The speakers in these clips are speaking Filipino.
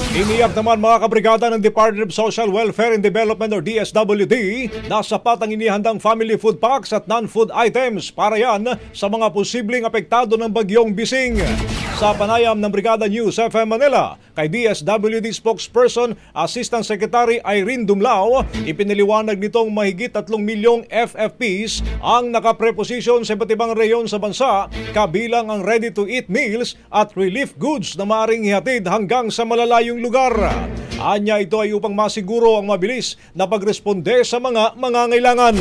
Iniyak naman mga kabrigada ng Department of Social Welfare and Development or DSWD na sapat ang inihandang family food packs at non-food items para yan sa mga posibleng apektado ng bagyong Bising. Sa panayam ng Brigada News FM Manila, kay DSWD spokesperson Assistant Secretary Irene Dumlao, ipiniliwanag nitong mahigit 3 milyong FFPs ang nakapreposisyon sa iba't ibang rehiyon sa bansa, kabilang ang ready-to-eat meals at relief goods na maaaring ihatid hanggang sa malalayong lugar. Anya ito ay upang masiguro ang mabilis na pagresponde sa mga mangangailangan.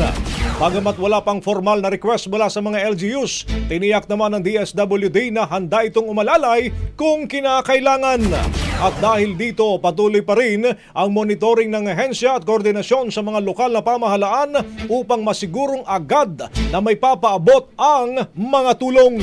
Bagamat wala pang formal na request mula sa mga LGUs, tiniyak naman ng DSWD na handa itong umalalay kung kinakailangan. At dahil dito, patuloy pa rin ang monitoring ng ahensya at koordinasyon sa mga lokal na pamahalaan upang masigurong agad na may papaabot ang mga tulong.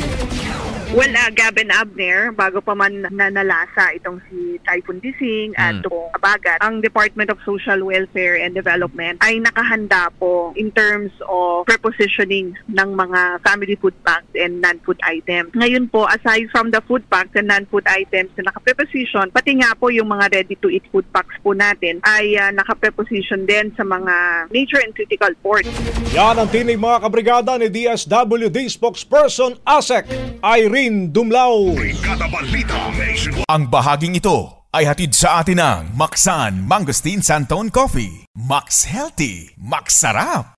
Well, Gab and Abner, bago pa man nanalasa itong si Typhoon Bising at itong Abagat, ang Department of Social Welfare and Development ay nakahanda po in terms of prepositioning ng mga family food packs and non-food items. Ngayon po, aside from the food packs and non-food items na nakapreposition, pati nga po yung mga ready-to-eat food packs po natin ay nakapreposition din sa mga major and critical ports. Yan ang tinig mga kabrigada ni DSWD spokesperson ASEC Irene Dumlao. Ang bahaging ito ay hatid sa atin ng Maxan Mangosteen Santon Coffee. Max Healthy, Max Sarap.